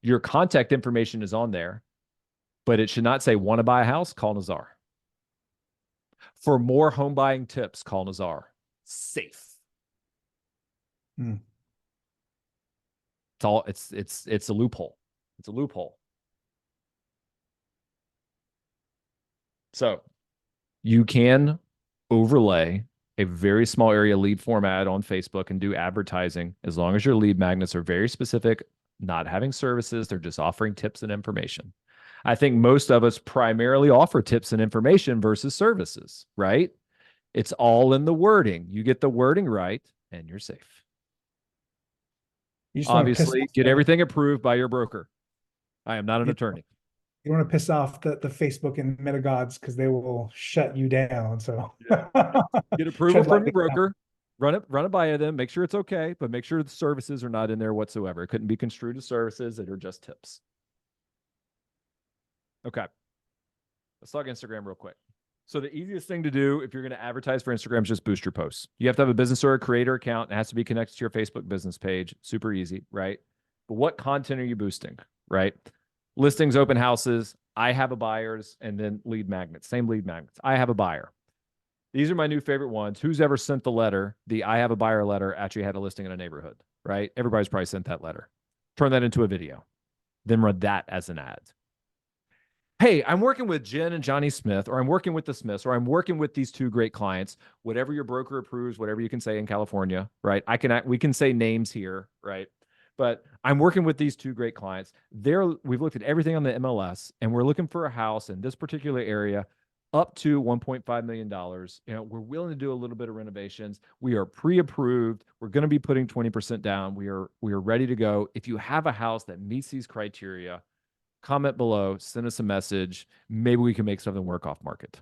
Your contact information is on there, but it should not say, want to buy a house? Call Nazar. For more home buying tips, call Nazar. Safe. Hmm. It's a loophole. It's a loophole. So you can overlay a very small area lead form ad on Facebook and do advertising as long as your lead magnets are very specific, not having services. They're just offering tips and information. I think most of us primarily offer tips and information versus services, right? It's all in the wording. You get the wording right and you're safe. You just want to piss Obviously, off get everything approved by your broker. I am not an attorney. you want to piss off the Facebook and meta gods because they will shut you down. So Get approval tread from your lightly now. broker. Run it by them. Make sure it's okay, but make sure the services are not in there whatsoever. It couldn't be construed as services that are just tips. Okay. Let's talk Instagram real quick. So the easiest thing to do if you're going to advertise for Instagram is just boost your posts. You have to have a business or a creator account. It has to be connected to your Facebook business page. Super easy, right? But what content are you boosting, right? Listings, open houses, I have a buyers, and then lead magnets. Same lead magnets. I have a buyer. These are my new favorite ones. Who's ever sent the letter, the I have a buyer letter, actually had a listing in a neighborhood, right? Everybody's probably sent that letter. Turn that into a video. Then run that as an ad. Hey, I'm working with Jen and Johnny Smith, or I'm working with the Smiths, or I'm working with these two great clients. Whatever your broker approves, whatever you can say in California, right? We can say names here, right? But I'm working with these two great clients. We've looked at everything on the MLS, and we're looking for a house in this particular area up to $1.5 million. We're willing to do a little bit of renovations. We are pre-approved. We're going to be putting 20% down. We are ready to go. If you have a house that meets these criteria, comment below, send us a message. Maybe we can make something work off market.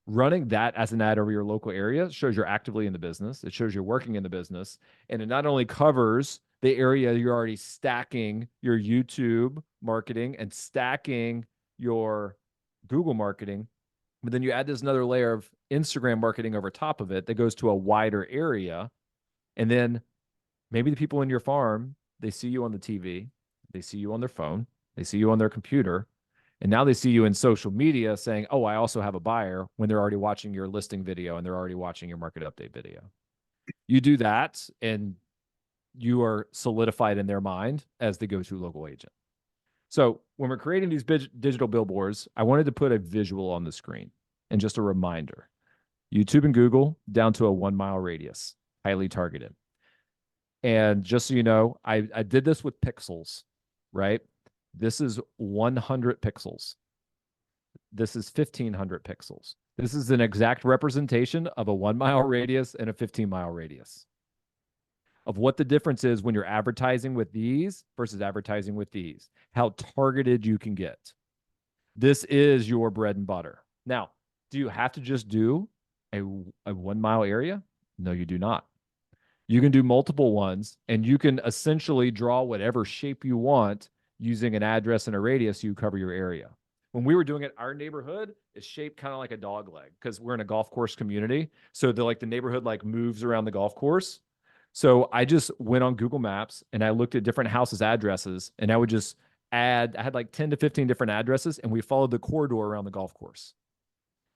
Running that as an ad over your local area shows you're actively in the business. It shows you're working in the business. And it not only covers the area you're already stacking your YouTube marketing and stacking your Google marketing, but then you add this another layer of Instagram marketing over top of it that goes to a wider area. And then maybe the people in your farm, they see you on the TV, they see you on their phone, they see you on their computer, and now they see you in social media saying, oh, I also have a buyer, when they're already watching your listing video and they're already watching your market update video. You do that and you are solidified in their mind as the go-to local agent. So when we're creating these digital billboards, I wanted to put a visual on the screen and just a reminder. YouTube and Google down to a 1 mile radius, highly targeted. And just so you know, I did this with pixels, right? This is 100 pixels. This is 1,500 pixels. This is an exact representation of a 1 mile radius and a 15 mile radius of what the difference is when you're advertising with these versus advertising with these, how targeted you can get. This is your bread and butter. Now, do you have to just do a 1 mile area? No, you do not. You can do multiple ones, and you can essentially draw whatever shape you want using an address and a radius so you cover your area. When we were doing it, our neighborhood is shaped kind of like a dog leg because we're in a golf course community. So the neighborhood moves around the golf course. So I just went on Google Maps and I looked at different houses' addresses, and I would just I had 10 to 15 different addresses, and we followed the corridor around the golf course.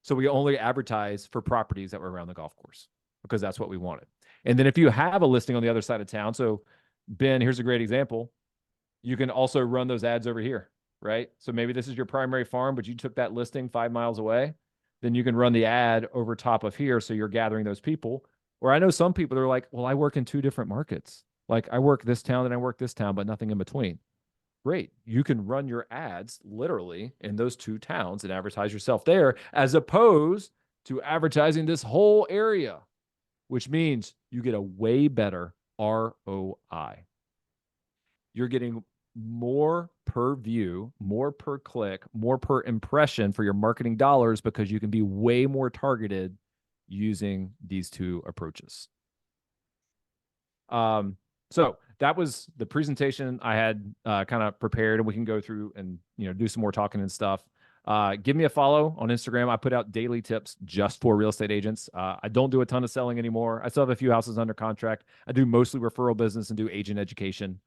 So we only advertised for properties that were around the golf course because that's what we wanted. And then if you have a listing on the other side of town, so Ben, here's a great example. You can also run those ads over here, right? So maybe this is your primary farm, but you took that listing 5 miles away. Then you can run the ad over top of here. So you're gathering those people. Or I know some people are like, well, I work in 2 different markets. I work this town and I work this town, but nothing in between. Great. You can run your ads literally in those 2 towns and advertise yourself there, as opposed to advertising this whole area, which means you get a way better ROI. You're getting more per view, more per click, more per impression for your marketing dollars because you can be way more targeted using these 2 approaches. So that was the presentation I had kind of prepared, and we can go through and do some more talking and stuff. Give me a follow on Instagram. I put out daily tips just for real estate agents. I don't do a ton of selling anymore. I still have a few houses under contract. I do mostly referral business and do agent education.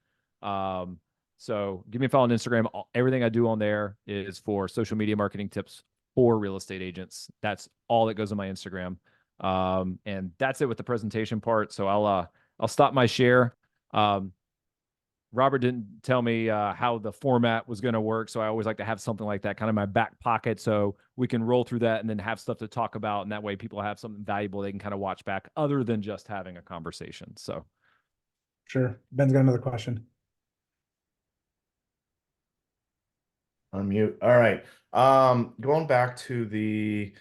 So give me a follow on Instagram. Everything I do on there is for social media marketing tips for real estate agents. That's all that goes on my Instagram. And that's it with the presentation part. So I'll stop my share. Robert didn't tell me how the format was going to work, so I always like to have something like that kind of in my back pocket so we can roll through that and then have stuff to talk about, and that way people have something valuable they can kind of watch back other than just having a conversation. So Sure. Ben's got another question. Unmute. All right. Going back to the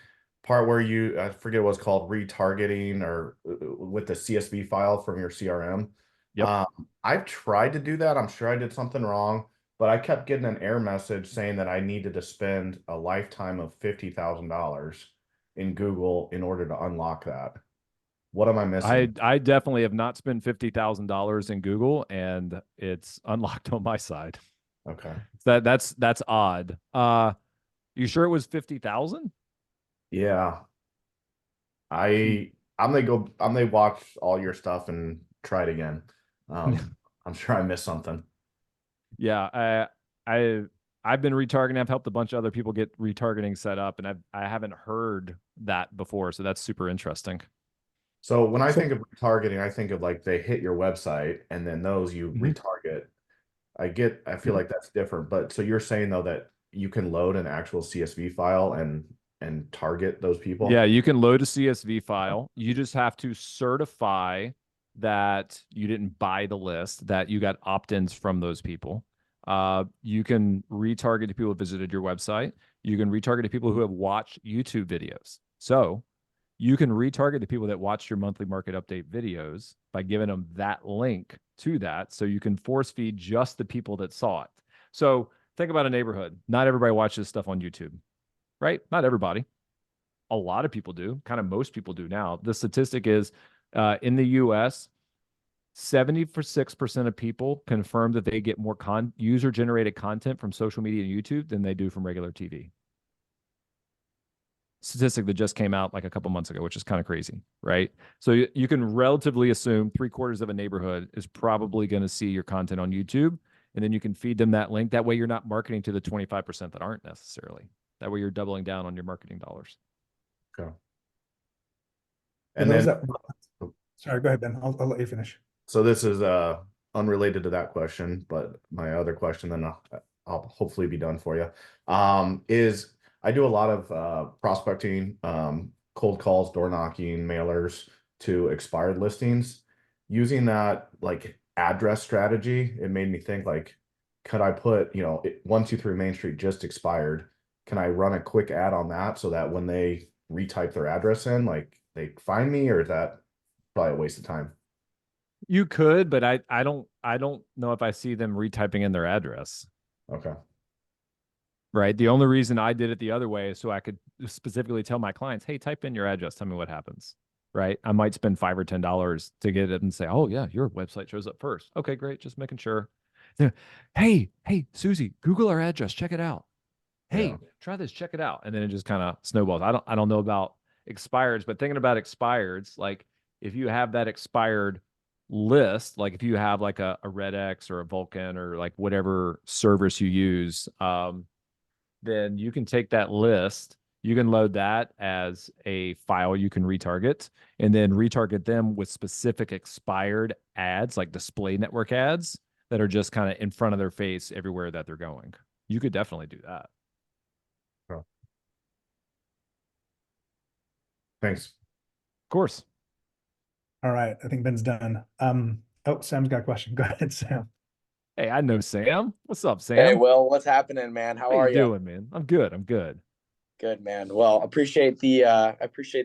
part where you, I forget what's called retargeting or with the CSV file from your CRM. Yep. I've tried to do that. I'm sure I did something wrong, but I kept getting an error message saying that I needed to spend a lifetime of $50,000 in Google in order to unlock that. What am I missing? I definitely have not spent $50,000 in Google, and it's unlocked on my side. Okay. That's odd. You sure it was 50,000? Yeah. I'm gonna watch all your stuff and try it again. I'm sure I missed something. Yeah, I've been retargeting. I've helped a bunch of other people get retargeting set up, and I haven't heard that before, so that's super interesting. So when I So think of retargeting, I think of like they hit your website and then those you Mhm. retarget. I feel like that's different. But so you're saying though that you can load an actual CSV file and target those Yeah, people? you can load a CSV file. You just have to certify that you didn't buy the list, that you got opt-ins from those people. You can retarget to people who visited your website. You can retarget to people who have watched YouTube videos. So you can retarget the people that watched your monthly market update videos by giving them that link to that. So you can force feed just the people that saw it. So think about a neighborhood. Not everybody watches stuff on YouTube, right? Not everybody. A lot of people do, kind of most people do now. The statistic is in the US, 76% of people confirm that they get more user generated content from social media and YouTube than they do from regular TV. Statistic that just came out like a couple months ago, which is kind of crazy, right? So you can relatively assume 3/4 of a neighborhood is probably going to see your content on YouTube, and then you can feed them that link. That way, you're not marketing to the 25% that aren't necessarily. That way, you're doubling down on your marketing dollars. Okay. for And those then that, sorry, go ahead, Ben. I'll let you finish. so this is unrelated to that question, but my other question, then I'll hopefully be done for you. Is I do a lot of prospecting, cold calls, door knocking, mailers to expired listings. Using that like address strategy, it made me think like, could I put, 123 Main Street just expired? Can I run a quick ad on that so that when they retype their address in, like they find me, or is that probably a waste of time? You could, but I don't know if I see them retyping in their address. Okay. Right. The only reason I did it the other way is so I could specifically tell my clients, hey, type in your address, tell me what happens. Right. I might spend $5 or $10 to get it and say, oh yeah, your website shows up first. Okay, great. Just making sure. Hey, Susie, Google our address, check it out. Yeah. Hey, try this, check it out. And then it just kind of snowballs. I don't know about expireds, but thinking about expireds, like if you have that expired list, like if you have like a Red X or a Vulcan or like whatever service you use, then you can take that list, you can load that as a file you can retarget, and then retarget them with specific expired ads, like display network ads that are just kind of in front of their face everywhere that they're going. You could definitely do that. Oh, thanks. Of course. All right, I think Ben's done. Oh, Sam's got a question. Go ahead, Sam. Hey, I know Sam. What's up, Hey, Sam? Will, what's happening, man? How How you are you? doing, man? I'm good. I'm good. Good, man. Well, I appreciate the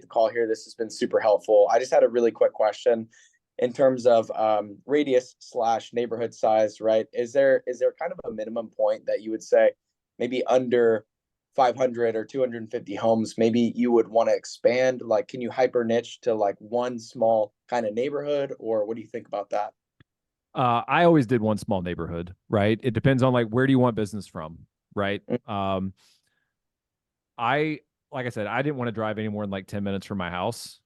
call here. This has been super helpful. I just had a really quick question in terms of radius slash neighborhood size, right? Is there kind of a minimum point that you would say maybe under 500 or 250 homes, maybe you would want to expand? Like, can you hyper niche to like one small kind of neighborhood, or what do you think about that? I always did one small neighborhood, right? It depends on like where do you want business from, right? Mm. I like I said, I didn't want to drive any more than like 10 minutes from my house.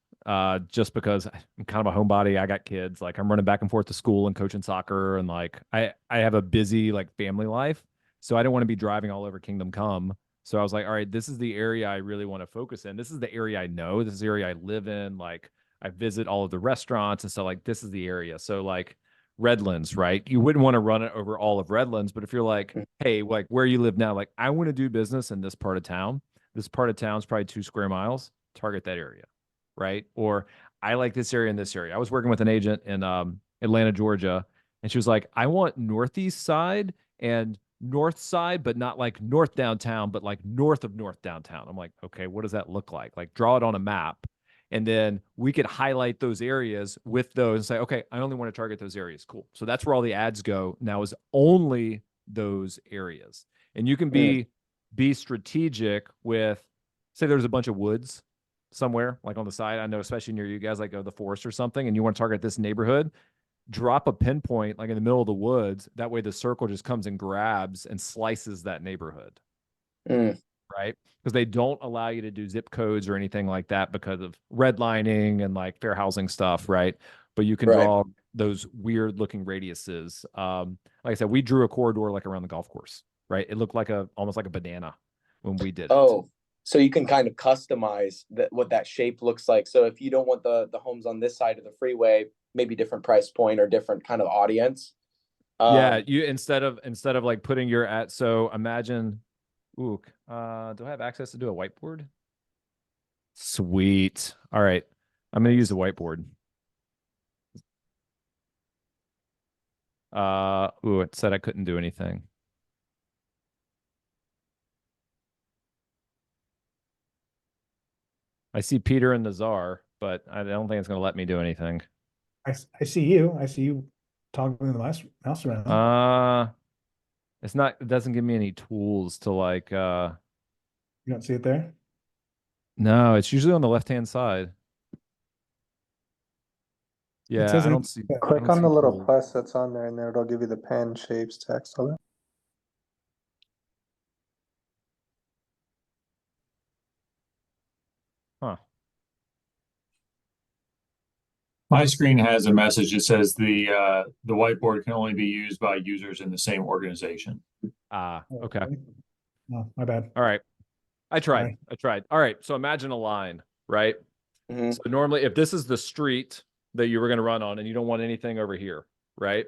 Just because I'm kind of a homebody. I got kids. Like I'm running back and forth to school and coaching soccer, and like I have a busy like family life. So I didn't want to be driving all over Kingdom Come. So I was like, all right, this is the area I really want to focus in. This is the area I know. This is the area I live in. Like I visit all of the restaurants and stuff. Like, this is the area. So like Redlands, right? You wouldn't want to run it over all of Redlands, but if you're like, hey, like where you live now, like I want to do business in this part of town. This part of town is probably 2 square miles. Target that area, right? Or I like this area and this area. I was working with an agent in Atlanta, Georgia, and she was like, I want northeast side and north side, but not like north downtown, but like north of north downtown. I'm like, okay, what does that look like? Like draw it on a map. And then we could highlight those areas with those and say, okay, I only want to target those areas. Cool. So that's where all the ads go now, is only those areas. And you can be strategic with, say there's a bunch of woods somewhere like on the side. I know, especially near you guys, like the forest or something, and you want to target this neighborhood, drop a pinpoint like in the middle of the woods. That way the circle just comes and grabs and slices that neighborhood. Right? Because they don't allow you to do zip codes or anything like that because of redlining and like fair housing stuff, right? But you can draw those weird looking radiuses. Like I said, we drew a corridor like around the golf course, right? It looked like almost like a banana when we did it. Oh, so you can kind of customize what that shape looks like. So if you don't want the homes on this side of the freeway, maybe different price point or different kind of audience. Yeah, you instead of like putting your so imagine, do I have access to do a whiteboard? Sweet. All right. I'm going to use the whiteboard. It said I couldn't do anything. I see Peter and Nazar, but I don't think it's going to let me do anything. I see you. I see you toggling the mouse around. It's not, it doesn't give me any tools to like, You don't see it there? no, it's usually on the left-hand side. Yeah, I don't see. Click on the little plus that's on there, and there it'll give you the pen, shapes, text, all that. Huh. My screen has a message that says the whiteboard can only be used by users in the same organization. Okay. Oh, my bad. All right. I tried. Sorry. I tried. All right. So imagine a line, right? So normally if this is the street that you were going to run on and you don't want anything over here, right?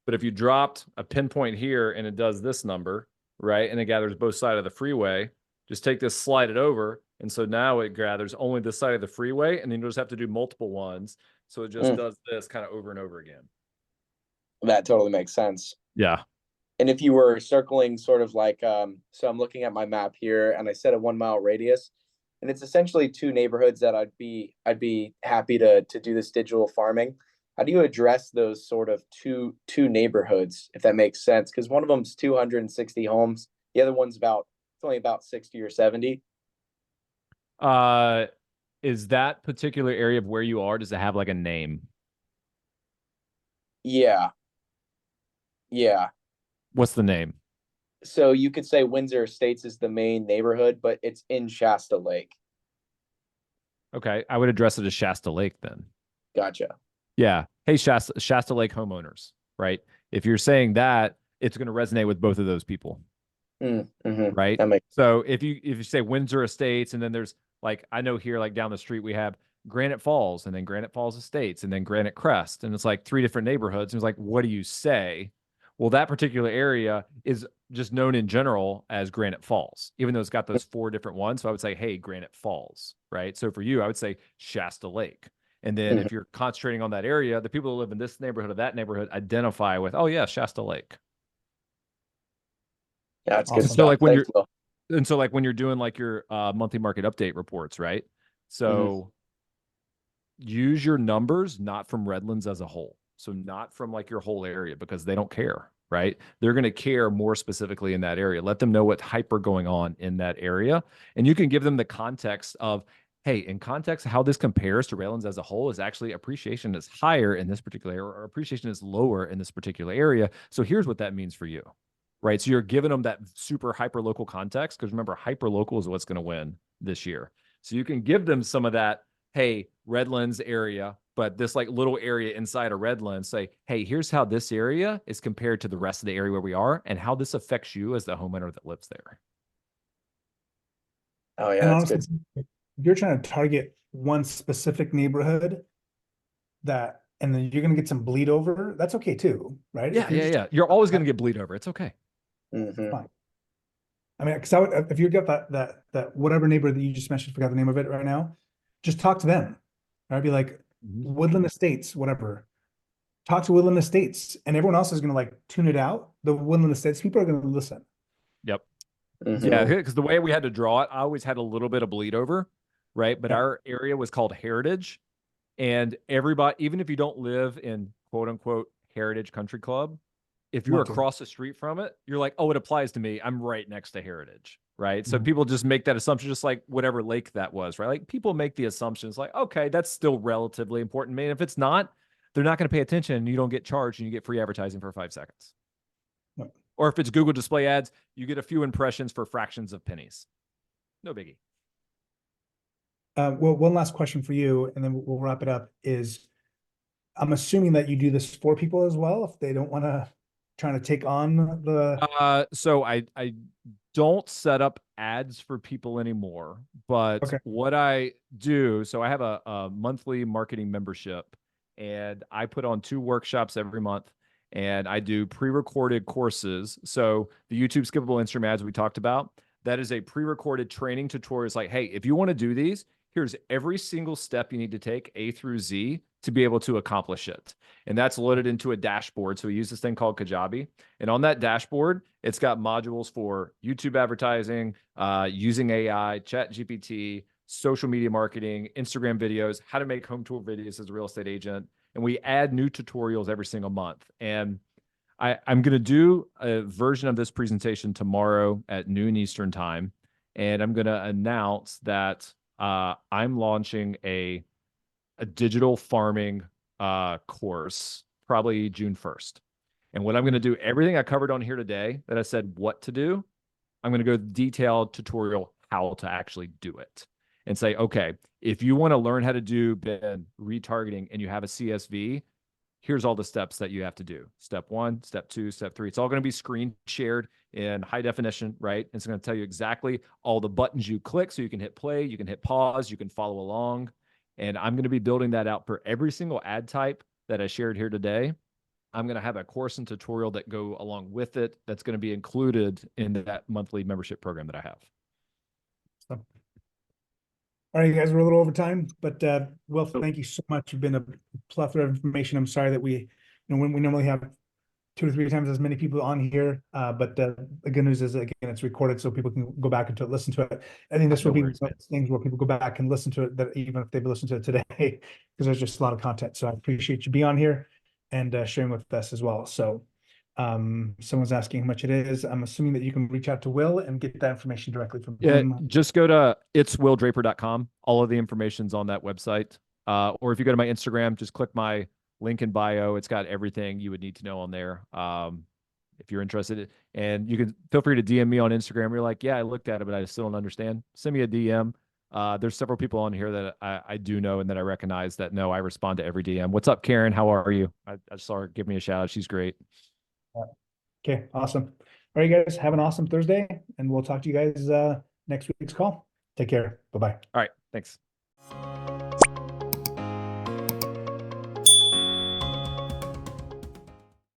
But if you dropped a pinpoint here and it does this number, right? And it gathers both sides of the freeway, just take this, slide it over. And so now it gathers only this side of the freeway, and then you'll just have to do multiple ones. So it just does this kind of over and over again. That totally makes sense. Yeah. And if you were circling sort of like, so I'm looking at my map here and I set a 1 mile radius, and it's essentially 2 neighborhoods that I'd be happy to do this digital farming. How do you address those sort of two neighborhoods, if that makes sense? Because one of them's 260 homes. The other one's it's only about 60 or 70. Is that particular area of where you are, does it have like a name? Yeah. What's the name? So you could say Windsor Estates is the main neighborhood, but it's in Shasta Lake. Okay, I would address it as Shasta Lake then. Gotcha. Yeah. Hey, Shasta Lake homeowners, right? If you're saying that, it's going to resonate with both of those people. Right. So if you say Windsor Estates, and then there's like, I know here, like down the street, we have Granite Falls, and then Granite Falls Estates, and then Granite Crest. And it's like 3 different neighborhoods. And it's like, what do you say? Well, that particular area is just known in general as Granite Falls, even though it's got those 4 different ones. So I would say, hey, Granite Falls, right? So for you, I would say Shasta Lake. And then if you're concentrating on that area, the people who live in this neighborhood or that neighborhood identify with, oh yeah, Shasta Lake. Yeah, that's Awesome. good. So like when Thanks, Will. so like when you're doing like your monthly market update reports, right? So use your numbers not from Redlands as a whole. So not from like your whole area, because they don't care, right? They're going to care more specifically in that area. Let them know what's hyper going on in that area. And you can give them the context of, hey, in context, how this compares to Redlands as a whole is actually appreciation is higher in this particular area, or appreciation is lower in this particular area. So here's what that means for you, right? So you're giving them that super hyper local context, because remember, hyper local is what's going to win this year. So you can give them some of that, hey, Redlands area, but this like little area inside of Redlands, say, hey, here's how this area is compared to the rest of the area where we are, and how this affects you as the homeowner that lives there. Oh yeah, And that's honestly, good. if you're trying to target one specific neighborhood and then you're going to get some bleed over, that's okay too, right? Yeah, yeah. You're always going to get bleed over. It's okay. Fine. I mean, because if you get that whatever neighbor that you just mentioned, forgot the name of it right now, just talk to them. I'd be like, Woodland Estates, whatever. Talk to Woodland Estates, and everyone else is going to like tune it out. The Woodland Estates people are going to listen. Yep. Yeah, because the way we had to draw it, I always had a little bit of bleed over, right? But our area was called Heritage, and everybody, even if you don't live in quote unquote Heritage Country Club, if you're across the street from it, you're like, oh, it applies to me. I'm right next to Heritage, right? So people just make that assumption, just like whatever lake that was, right? Like people make the assumptions like, okay, that's still relatively important to me. And if it's not, they're not going to pay attention and you don't get charged and you get free advertising for 5 seconds. No. Or if it's Google display ads, you get a few impressions for fractions of pennies. No biggie. Well, one last question for you, and then we'll wrap it up, is I'm assuming that you do this for people as well, if they don't want to trying to take on the so I don't set up ads for people anymore, but what I do, so I have a monthly marketing membership, and I put on 2 workshops every month, and I do pre-recorded courses. So the YouTube skippable Instagram ads we talked about, that is a pre-recorded training tutorial. It's like, hey, if you want to do these, here's every single step you need to take A through Z to be able to accomplish it. And that's loaded into a dashboard. So we use this thing called Kajabi. And on that dashboard, it's got modules for YouTube advertising, using AI, Chat GPT, social media marketing, Instagram videos, how to make home tour videos as a real estate agent. And we add new tutorials every single month. And I'm going to do a version of this presentation tomorrow at noon Eastern time. And I'm going to announce that I'm launching a digital farming course probably June 1st. And what I'm going to do, everything I covered on here today that I said what to do, I'm going to go detailed tutorial how to actually do it and say, okay, if you want to learn how to do retargeting and you have a CSV, here's all the steps that you have to do. Step 1, step 2, step 3. It's all going to be screen shared in high definition, right? It's going to tell you exactly all the buttons you click so you can hit play, you can hit pause, you can follow along. And I'm going to be building that out for every single ad type that I shared here today. I'm going to have a course and tutorial that go along with it that's going to be included in that monthly membership program that I have. So. All right, you guys, we're a little over time, but Will, thank you so much. You've been a plethora of information. I'm sorry that we normally have 2 to 3 times as many people on here, but the good news is, again, it's recorded so people can go back and listen to it. I think this will be one of those things where people go back and listen to it, that even if they've listened to it today, because there's just a lot of content. So I appreciate you being on here and sharing with us as well. So someone's asking how much it is. I'm assuming that you can reach out to Will and get that information directly from him. Just go to itswilldraper.com. All of the information's on that website. Or if you go to my Instagram, just click my link in bio. It's got everything you would need to know on there. If you're interested, and you can feel free to DM me on Instagram. You're like, yeah, I looked at it, but I still don't understand. Send me a DM. There's several people on here that I do know and that I recognize that know I respond to every DM. What's up, Karen? How are you? I just saw her give me a shout out. She's great. Okay, awesome. All right, guys, have an awesome Thursday, and we'll talk to you guys next week's call. Take care. Bye-bye. All right, thanks.